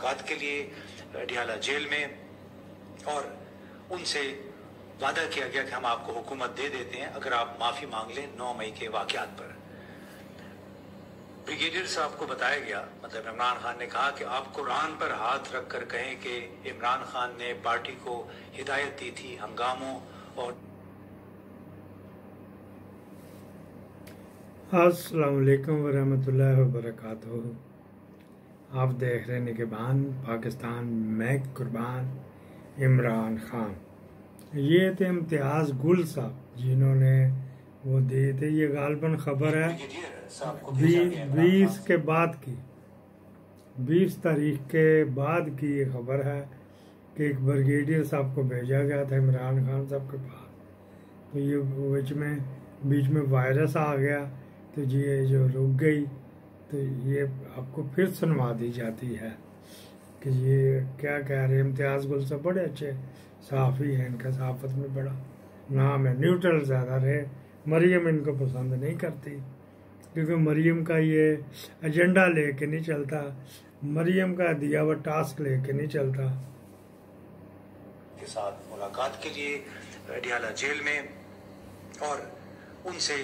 मुलाकात के लिए डियाला जेल में, और उनसे वादा किया गया कि हम आपको हुकूमत दे देते हैं अगर आप माफ़ी मांग लें 9 मई के वाक़यात पर। ब्रिगेडियर साहब को बताया गया, मतलब इमरान खान ने कहा कि आप कुरान पर हाथ रख कर कहें कि इमरान खान ने पार्टी को हिदायत दी थी हंगामों और। अस्सलाम वालेकुम वरहमतुल्लाहि वबरकातुहू। आप देख रहे हैं निगहबान पाकिस्तान, मैं कुर्बान इमरान खान। ये थे इम्तियाज़ गुल साहब जिन्होंने वो दिए थे। ये गालबन खबर है 20 के बाद की, 20 तारीख के बाद की ये खबर है कि एक ब्रिगेडियर साहब को भेजा गया था इमरान खान साहब के पास। तो ये बीच में वायरस आ गया, तो ये जो रुक गई, तो ये आपको फिर सुनवा दी जाती है कि ये क्या कह रहे। इम्तियाज़ गुल साहब बड़े अच्छे सहाफ़ी हैं, इनका सहाफ़त में बड़ा नाम है, न्यूट्रल ज़्यादा रहे। मरियम इनको पसंद नहीं करती क्योंकि मरियम का ये एजेंडा लेके नहीं चलता, मरियम का दिया हुआ टास्क लेके नहीं चलता। के साथ मुलाकात के लिए डियाला जेल में, और उनसे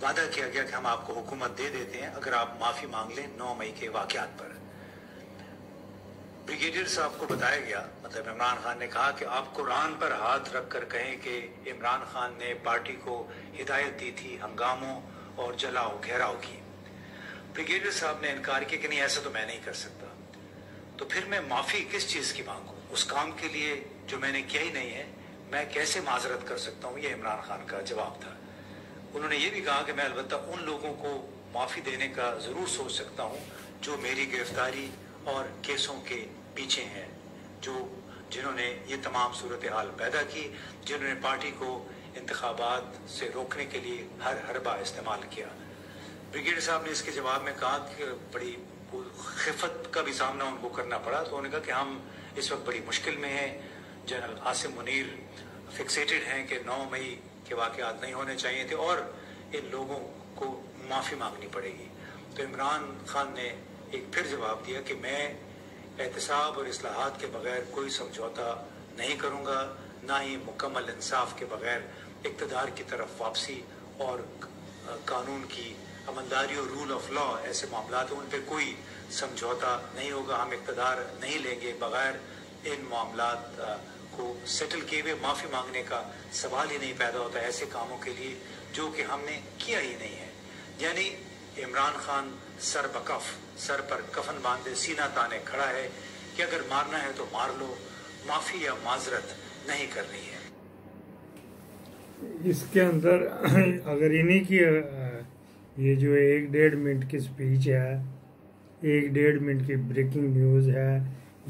वादा किया गया कि हम आपको हुकूमत दे देते हैं अगर आप माफ़ी मांग लें 9 मई के वाक़यात पर। ब्रिगेडियर साहब को बताया गया, मतलब इमरान खान ने कहा कि आप कुरान पर हाथ रख कर कहें कि इमरान खान ने पार्टी को हिदायत दी थी हंगामों और जलाओ घेराव की। ब्रिगेडियर साहब ने इनकार किया कि नहीं, ऐसा तो मैं नहीं कर सकता। तो फिर मैं माफ़ी किस चीज़ की मांगूँ? उस काम के लिए जो मैंने किया ही नहीं है मैं कैसे माजरत कर सकता हूँ? ये इमरान खान का जवाब था। उन्होंने ये भी कहा कि मैं अलबत्ता उन लोगों को माफ़ी देने का ज़रूर सोच सकता हूँ जो मेरी गिरफ्तारी और केसों के पीछे हैं, जिन्होंने ये तमाम सूरत हाल पैदा की, जिन्होंने पार्टी को इंतखाबात से रोकने के लिए हर हरबा इस्तेमाल किया। ब्रिगेडियर साहब ने इसके जवाब में कहा कि बड़ी खिफत का भी सामना उनको करना पड़ा। तो उन्होंने कहा कि हम इस वक्त बड़ी मुश्किल में हैं। जनरल आसिम मुनीर फिक्सेटेड हैं कि 9 मई के वाक़यात नहीं होने चाहिए थे और इन लोगों को माफ़ी मांगनी पड़ेगी। तो इमरान खान ने एक फिर जवाब दिया कि मैं एहतसाब और इस्लाहात के बगैर कोई समझौता नहीं करूँगा, ना ही मुकम्मल इंसाफ के बगैर इक़्तिदार की तरफ वापसी और कानून की अमलदारी और रूल ऑफ लॉ ऐसे मामला उन पर कोई समझौता नहीं होगा। हम इक़्तिदार नहीं लेंगे बगैर इन मामलात को सेटल किए हुए। माफ़ी मांगने का सवाल ही नहीं पैदा होता ऐसे कामों के लिए जो कि हमने किया ही नहीं है। यानी इमरान खान सर बकफ, सर पर कफन बांधे सीना ताने खड़ा है कि अगर मारना है तो मार लो, माफ़ी या माजरत नहीं करनी है। इसके अंदर अगर इन्हीं की ये जो 1-1.5 मिनट की स्पीच है, 1-1.5 मिनट की ब्रेकिंग न्यूज़ है,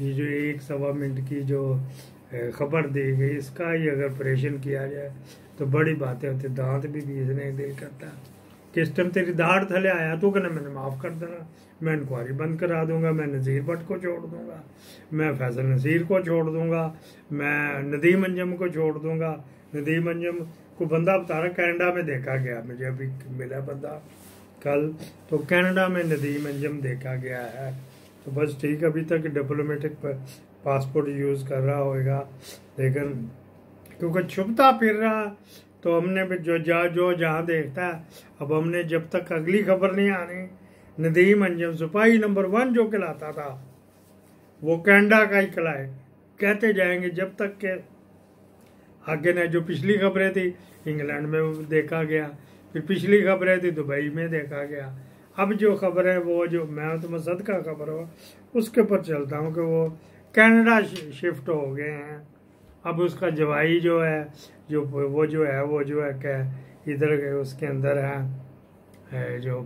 ये जो 1-1.25 मिनट की जो खबर दी गई, इसका ही अगर ऑपरेशन किया जाए तो बड़ी बातें होती। दांत भी बीसने दिल करता है। किस टाइम तेरी दाढ़ थले आया तो कहना मैंने माफ़ कर देना, मैं इंक्वायरी बंद करा दूंगा, मैं नज़ीर भट्ट को छोड़ दूंगा, मैं फैसल नसीर को छोड़ दूंगा, मैं नदीम अंजम को छोड़ दूंगा। नदीम अंजम को बंदा बता रहा कनाडा में देखा गया, मुझे अभी मिला बंदा कल, तो कनाडा में नदीम अंजम देखा गया है। तो बस ठीक, अभी तक डिप्लोमेटिक पासपोर्ट यूज़ कर रहा होगा, लेकिन क्योंकि छुपता फिर रहा तो हमने भी जो जहाँ देखता है। अब हमने जब तक अगली खबर नहीं आनी, नदीम अंजम सिपाही नंबर 1 जो कहलाता था वो कनाडा का ही कहलाए, कहते जाएंगे जब तक के आगे ने। जो पिछली खबरें थी इंग्लैंड में देखा गया, फिर पिछली खबरें थी दुबई में देखा गया। अब जो खबर है वो जो मैं तो मसद का खबर हो उसके ऊपर चलता हूँ कि वो कनाडा शिफ्ट हो गए हैं। अब उसका जवाई जो है वो जो है क्या इधर उसके अंदर है जो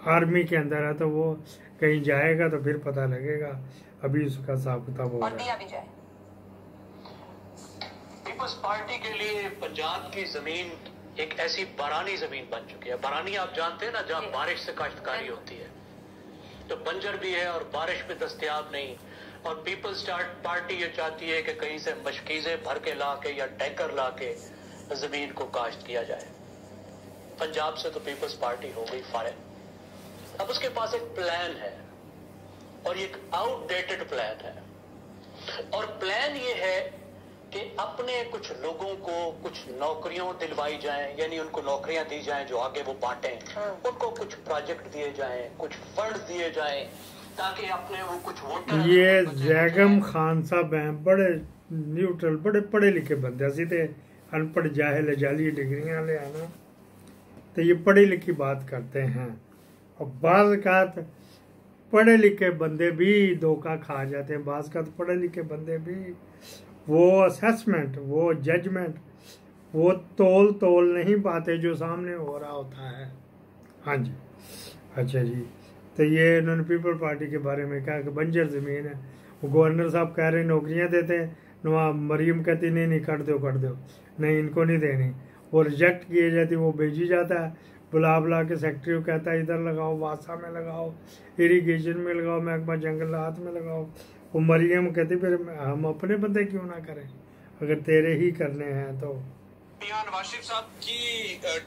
आर्मी के अंदर है, तो वो कहीं जाएगा तो फिर पता लगेगा। अभी उसका हिसाब किताब हो रहा है। पीपल्स पार्टी के लिए पंजाब की जमीन एक ऐसी बारानी जमीन बन चुकी है। बारानी आप जानते हैं ना, जहाँ बारिश से काश्तकारी होती है, तो बंजर भी है और बारिश भी दस्तयाब नहीं। और पीपल्स पार्टी ये चाहती है कि कहीं से मशकीज़ें भर के ला के या टैंकर ला के जमीन को काश्त किया जाए। पंजाब से तो पीपल्स पार्टी हो गई फारिग। अब उसके पास एक प्लान है और ये एक आउटडेटेड प्लान है। और प्लान ये है कि अपने कुछ लोगों को कुछ नौकरियां दिलवाई जाएं, यानी उनको नौकरियां दी जाएं जो आगे वो बांटें, उनको कुछ प्रोजेक्ट दिए जाएं, कुछ फंड दिए जाएं, ताकि अपने वो कुछ वोटर। ये जैगम खान साहब हैं, बड़े न्यूट्रल, बड़े पढ़े लिखे बंदे। असी तो अनपढ़ जाहिल जाली डिग्रियां ले आना, तो ये पढ़ी लिखी बात करते हैं। और बाज़ का पढ़े लिखे बंदे भी धोखा खा जाते हैं। बाज़ का पढ़े लिखे बंदे भी वो असेसमेंट, वो जजमेंट, वो तोल नहीं पाते जो सामने हो रहा होता है। हाँ जी, अच्छा जी। तो ये इन्होंने पीपल पार्टी के बारे में कहा कि बंजर ज़मीन है। वो गवर्नर साहब कह रहे नौकरियां देते हैं, नवाब मरीम कहती नहीं कर दो, नहीं इनको नहीं देनी। वो रिजेक्ट किए जाती, वो भेजी जाता है, बुला के सेक्रेटरी को कहता है इधर लगाओ, वासा में लगाओ, इरीगेशन में लगाओ, महकमा जंगलात में लगाओ। वो मरियम कहती फिर हम अपने बंदे क्यों ना करें, अगर तेरे ही करने हैं तो। मियां नवाज शरीफ साहब की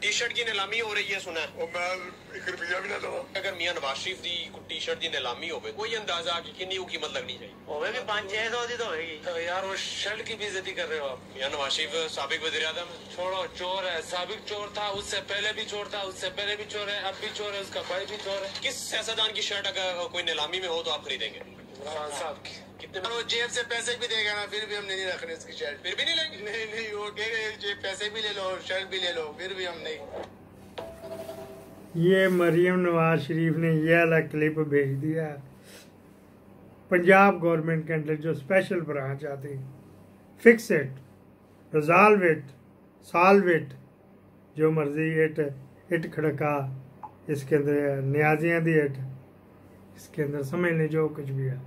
टी शर्ट की नीलामी हो रही है, सुना है? मैं एक रुपया भी ना दो। अगर मियां नवाज शरीफ की टी शर्ट की नीलामी हो, कोई अंदाजा कि कितनी कीमत लगनी चाहिए? होगी 500-600 की तो होगी। तो यार वो शर्ट की बेइज्जती कर रहे हो आप। मियां नवाज शरीफ साबिक वज़ीर आज़म, छोड़ो, चोर है, साबिक चोर था, उससे पहले भी चोर था, उससे पहले भी चोर है, अब भी चोर है, उसका भाई भी चोर है। किस सियासतदान की शर्ट अगर कोई नीलामी में हो तो आप खरीदेंगे? इमरान साहब की। कितने? वो जेब से पैसे भी देगा ना, फिर भी हम नहीं रख रहे उसकी शर्ट। फिर भी नहीं लेंगे? नहीं, वो कहेगा पैसे भी ले लो, शर्ट भी ले लो, फिर भी हम नहीं। ये मरियम नवाज शरीफ ने यह वाला क्लिप भेज दिया। पंजाब गवर्नमेंट के अंदर जो स्पेशल ब्रांच आती, fix it, resolve it, solve it, जो मर्जी इट खड़का, इसके अंदर न्याजियां दी इट, इसके अंदर समझ लें जो कुछ भी है।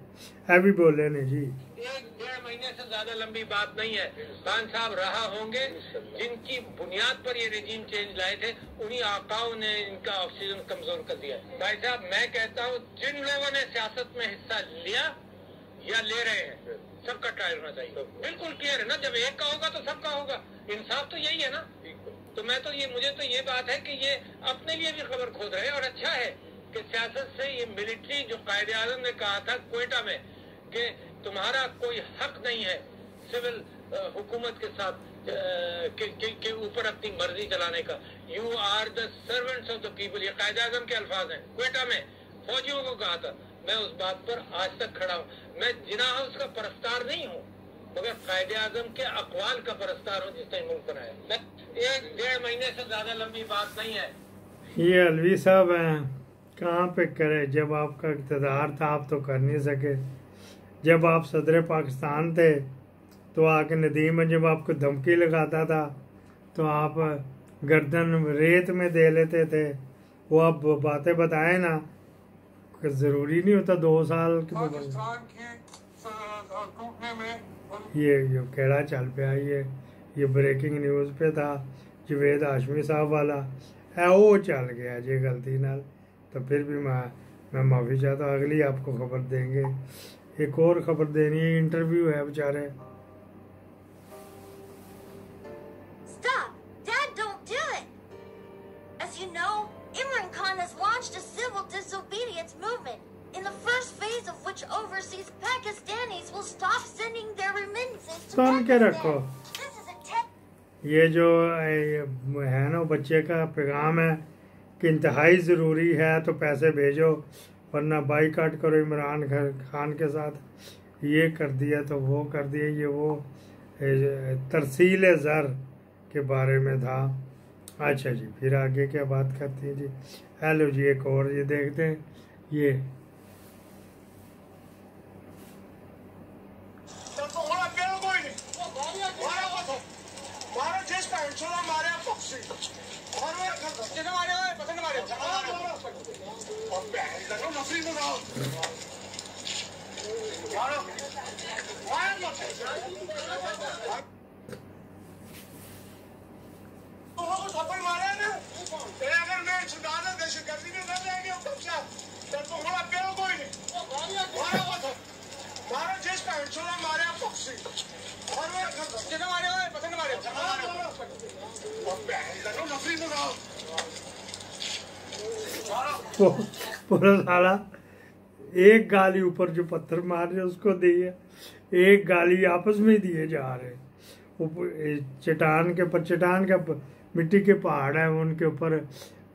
अभी बोले नहीं जी, 1-1.5 महीने से ज्यादा लंबी बात नहीं है। खान साहब रहा होंगे जिनकी बुनियाद पर ये रेजिम चेंज लाए थे, उन्हीं आकाओं ने इनका ऑक्सीजन कमजोर कर दिया। भाई साहब, मैं कहता हूँ जिन लोगों ने सियासत में हिस्सा लिया या ले रहे हैं, सबका ट्रायल होना चाहिए। बिल्कुल क्लियर है ना, जब एक का होगा तो सबका होगा। इंसाफ तो यही है ना। तो मुझे तो ये बात है कि ये अपने लिए भी खबर खोद रहे हैं। और अच्छा है कि सियासत से ये मिलिट्री, जो कायदे आज़म ने कहा था क्वेटा में कि तुम्हारा कोई हक नहीं है सिविल हुकूमत के साथ के ऊपर अपनी मर्जी चलाने का, you are the servants of the people, ये कायदे आज़म के अल्फाज हैं। क्वेटा में फौजियों को कहा था। मैं उस बात पर आज तक खड़ा हूँ। मैं जिना हाउस का परस्तार नहीं हूँ, मगर कायदे आज़म के अकवाल का परस्तार हूँ जिसने मुल्क बनाया। 1-1.5 महीने से ज्यादा लंबी बात नहीं है। ये अलवी साहब हैं, कहाँ पे करे। जब आपका इक़्तिदार था आप तो कर नहीं सके। जब आप सदर पाकिस्तान थे तो आके नदीम जब आपको धमकी लगाता था तो आप गर्दन रेत में दे लेते थे। वो आप बातें बताए ना कि ज़रूरी नहीं होता 2 साल की ये केड़ा चल पाया। ये ब्रेकिंग न्यूज़ पे था जवेद हाशमी साहब वाला है, वो चल गया जी गलती नाल। तो फिर भी मैं माफ़ी चाहता हूँ। अगली आपको खबर देंगे। एक और खबर देनी है, इंटरव्यू है बेचारे। Stop! Dad, don't do it! As you know, Imran Khan has launched a civil disobedience movement, in the first phase of which overseas Pakistanis will stop sending their remittances to सुन के रखो, Pakistan. This is a ये जो है ना बच्चे का पैगाम है कि इंतहाई ज़रूरी है तो पैसे भेजो, वरना बाईकाट करो इमरान खान के साथ। ये कर दिया तो वो कर दिया। ये वो तरसील ज़र के बारे में था। अच्छा जी, फिर आगे क्या बात करती है जी। हेलो जी, एक और ये देखते हैं। ये पूरा साला एक गाली ऊपर जो पत्थर मार रहे उसको दी है, एक गाली आपस में दिए जा रहे। चट्टान के ऊपर, चट्टान के मिट्टी के पहाड़ है, उनके ऊपर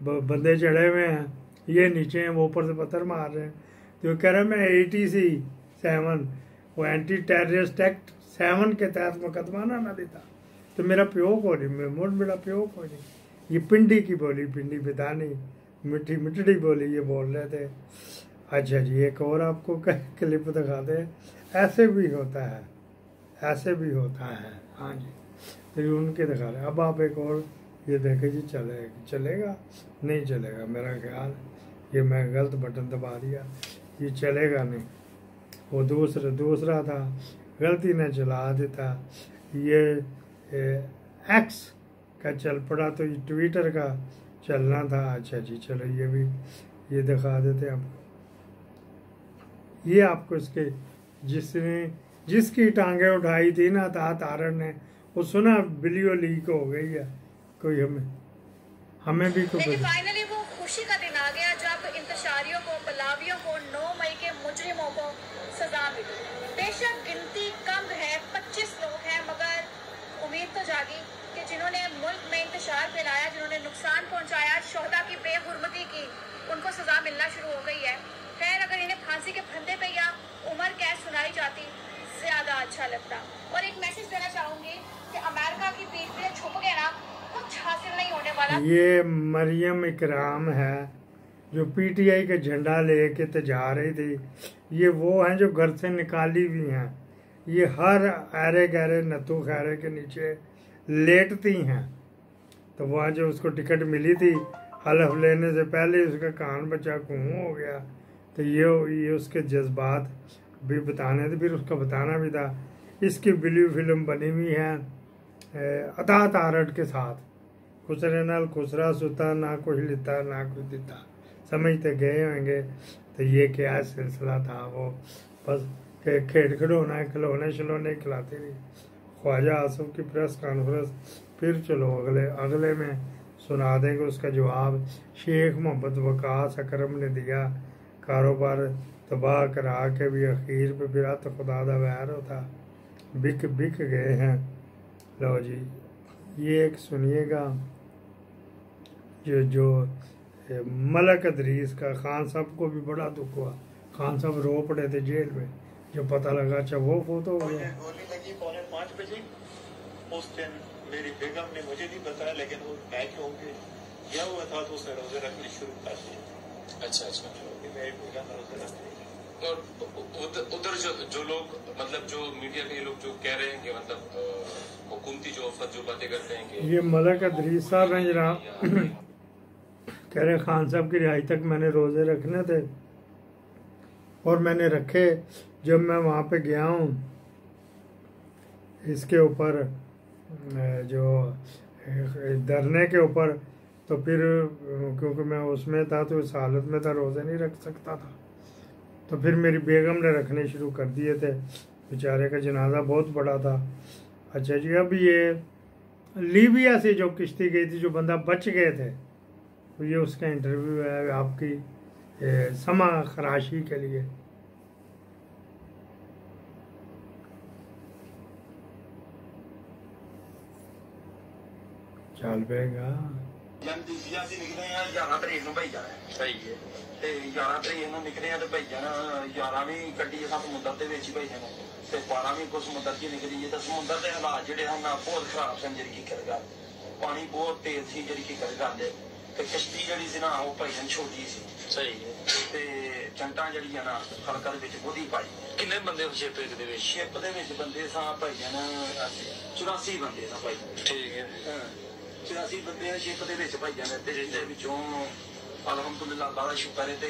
बंदे चढ़े हुए हैं, ये नीचे हैं, वो ऊपर से पत्थर मार रहे हैं। तो कह रहा है मैं 87 वो एंटी टेररिस्ट एक्ट 7 के तहत मुकदमा ना देता तो मेरा प्यो को नहीं, मुड़ मेरा प्यो को नहीं। ये पिंडी की बोली, पिंडी बिदानी, मिट्टी मिटड़ी बोली ये बोल रहे थे। अच्छा जी, एक और आपको क्लिप दिखा दे। ऐसे भी होता है, ऐसे भी होता है। हाँ जी, फिर उनके दिखा रहे। अब आप एक और ये देखे जी, चलेगा नहीं चलेगा, मेरा ख्याल ये मैं गलत बटन दबा दिया, ये चलेगा नहीं। वो दूसरा था, गलती ने चला देता। ये एक्स का चल पड़ा तो ये ट्विटर का चलना था। अच्छा जी, चलो ये भी ये दिखा देते आपको। ये आपको इसके जिसकी टांगे उठाई थी ना तारण ने, वो सुना वीडियो लीक हो गई है। कोई हमें भी कुछ। लेकिन फाइनली वो खुशी का दिन आ गया जब इंतशारियों को, पलावियों को, 9 मई के मुजरिमों को सजा मिली। बेशक गिनती कम है, 25 लोग हैं, मगर उम्मीद तो जागी कि जिन्होंने मुल्क में इंतशार फैलाया, जिन्होंने नुकसान पहुंचाया, शोहदा की बेहुरमती की, उनको सजा मिलना शुरू हो गई है। खैर, अगर इन्हें फांसी के फंदे पे या उम्र कैद सुनाई जाती ज्यादा अच्छा लगता। और एक मैसेज देना चाहूंगी कि अमेरिका की पीठ पे छुप गए ना, कुछ हासिल नहीं होने वाला। ये मरियम इकराम है जो पीटीआई का झंडा लेके तो जा रही थी। ये वो हैं जो घर से निकाली हुई हैं। ये हर ऐरे गहरे नतू खैरे के नीचे लेटती हैं। तो वहाँ जो उसको टिकट मिली थी, हलफ लेने से पहले उसका कान बचा कुआं हो गया। तो ये उसके जज्बात भी बताने थे, फिर उसका बताना भी था। इसकी ब्लू फिल्म बनी हुई है अता तारड़ के साथ। खुसरे नाल खुसरा सुता, ना कोई लिता ना कोई दिता, समझते गए होंगे। तो ये क्या सिलसिला था, वो बस खेड खिलौना खिलौने शिलौने खिलाती रही। ख्वाजा आसफ की प्रेस कॉन्फ्रेंस, फिर चलो अगले में सुना देंगे उसका जवाब। शेख मोहम्मद वकास अकरम ने दिया, कारोबार तबाह करा के भी अखीर पे फिर तो खुदा दा वैर होता, बिक गए हैं। लो जी, ये एक सुनिएगा जो मलक अदरीस का। खान साहब को भी बड़ा दुख हुआ, खान साहब रो पड़े थे जेल में जो पता लगा। अच्छा, वो फोटो हो गया। गोली लगी 4:45 बजे। उस दिन मेरी बेगम ने मुझे नहीं बताया, लेकिन वो मैं क्यों गया हुआ था तो उसने रोजे रखने शुरू कर दिए। अच्छा, मेरी बेगम रोजे रख रही। और उधर जो लोग, मतलब जो मीडिया के लोग जो कह रहे हैं कि मतलब हुकूमती जो जो बातें करते हैं कि ये मलक अदरीस साहब हैं जनाब, कह रहे खान साहब की रिहाई तक मैंने रोजे रखने थे और मैंने रखे। जब मैं वहाँ पे गया हूँ इसके ऊपर जो धरने के ऊपर, तो फिर क्योंकि मैं उसमें था तो इस हालत में था, रोजे नहीं रख सकता था। तो फिर मेरी बेगम ने रखने शुरू कर दिए थे। बेचारे का जनाजा बहुत बड़ा था। अच्छा जी, अब ये लीबिया से जो किश्ती गई थी, जो बंदा बच गए थे, तो ये उसका इंटरव्यू है आपकी समा खराशी के लिए। चल पेगा निकले हैं 11 तरीक ਨੂੰ ਭਾਈ ਜਾਣਾ। ਸਹੀ ਹੈ। ਤੇ 11 ਤਰੀਕ ਨੂੰ ਨਿਕਲੇ ਆ ਤੇ ਭਾਈ ਜਾਣਾ 11 ਵੀ ਕੱਢੀ ਹੈ ਸਮੁੰਦਰ ਦੇ ਵਿੱਚ ਭਾਈ ਜਾਣਾ ਤੇ 12 ਵੀ ਕੁਝ ਸਮੁੰਦਰ 'ਚ ਨਿਕਲੀ ਹੈ। ਤਾਂ ਸਮੁੰਦਰ ਦੇ ਹਾਲਾਤ ਜਿਹੜੇ ਹਨ ਬਹੁਤ ਖਰਾਬ ਸਨ। ਜਿਹੜੀ ਕੀ ਕਰੇਗਾ, ਪਾਣੀ ਬਹੁਤ ਤੇਜ਼ ਸੀ। ਜਿਹੜੀ ਕੀ ਕਰੇਗਾ ਤੇ ਕਿਸ਼ਤੀ ਜਿਹੜੀ ਸੀ ਨਾ ਉਹ ਭਾਈ ਜਾਨ ਛੋਟੀ ਸੀ। ਸਹੀ ਹੈ। ਤੇ ਚੰਟਾਂ ਜਿਹੜੀਆਂ ਨਾ ਹਲਕਾ ਦੇ ਵਿੱਚ ਬੋਧੀ ਪਾਈ। ਕਿੰਨੇ ਬੰਦੇ ਸ਼ਿਪ ਦੇ ਵਿੱਚ? ਸ਼ਿਪ ਦੇ ਵਿੱਚ ਬੰਦੇ ਸਾਂ ਭਾਈ ਜਾਨ 84 ਬੰਦੇ ਸਾਂ ਭਾਈ। ਠੀਕ ਹੈ। 84 ਬੰਦੇ ਆ ਸ਼ਿਪ ਦੇ ਵਿੱਚ ਭਾਈ ਜਾਨ ਤੇ ਜਿਹਦੇ ਵਿੱਚੋਂ ਅਲਹਮਦੁਲਿਲਾ ਅੱਲਾਹ ਦਾ ਸ਼ੁਕਰ ਹੈ ਤੇ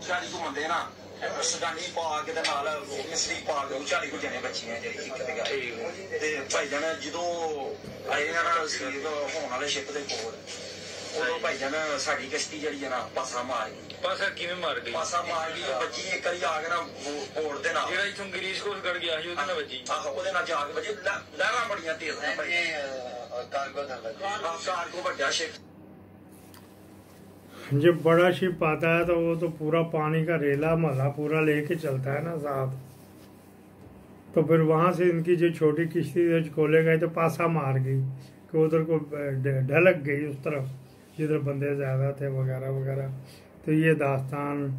40 ਕੁ ਬੰਦੇ ਨਾ ਸਦਾਨੀ ਪਾ ਕੇ ਦੇ ਨਾਲ ਮਿਸਰੀ ਪਾ ਕੇ 40 ਕੁ ਜਣੇ ਬੱਚੀਆਂ ਜਿਹੜੀ ਕੀ ਕਰੇਗਾ। ਤੇ ਭਾਈ ਜਾਨ ਜਦੋਂ ਆਏ ਨਾ ਸ਼ਹੀਦ ਹੋਣ ਵਾਲੇ ਸ਼ਿਪ ਦੇ ਕੋਲ, ਉਦੋਂ ਭਾਈ ਜਾਨ ਸਾਡੀ ਕਿਸ਼ਤੀ ਜਿਹੜੀ ਹੈ ਨਾ ਪਾਸਾ ਮਾਰ ਗਈ। ਪਾਸਾ ਕਿਵੇਂ ਮਾਰ ਗਈ? ਪਾਸਾ ਮਾਰ ਗਈ ਬੱਜੀ ਇੱਕ ਵਾਰੀ ਆ ਕੇ ਨਾ ਬੋਰਡ ਦੇ ਨਾਲ, ਜਿਹੜਾ ਇਥੋਂ ਗਰੀਸ ਕੋਲ ਗੜ ਗਿਆ ਸੀ ਉਹਦੇ ਨਾਲ ਵੱਜੀ। ਆਹੋ, ਉਹਦੇ ਨਾਲ ਜਾ ਕੇ ਵੱਜੀ। ਲਹਿਰਾਂ ਬੜੀਆਂ ਤੇਜ਼ ਨੇ ਭਾਈ। ਕਾਰਗੋ ਵੱਡਾ ਸ਼ਿਪ। जब बड़ा शिप आता है तो वो तो पूरा पानी का रेला महला पूरा लेके चलता है ना साथ। तो फिर वहाँ से इनकी जो छोटी किश्ती जो खोले गए तो पासा मार गई कि उधर को ढलक गई उस तरफ जिधर बंदे ज़्यादा थे वगैरह वगैरह। तो ये दास्तान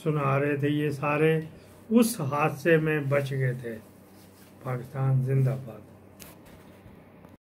सुना रहे थे, ये सारे उस हादसे में बच गए थे। पाकिस्तान जिंदाबाद।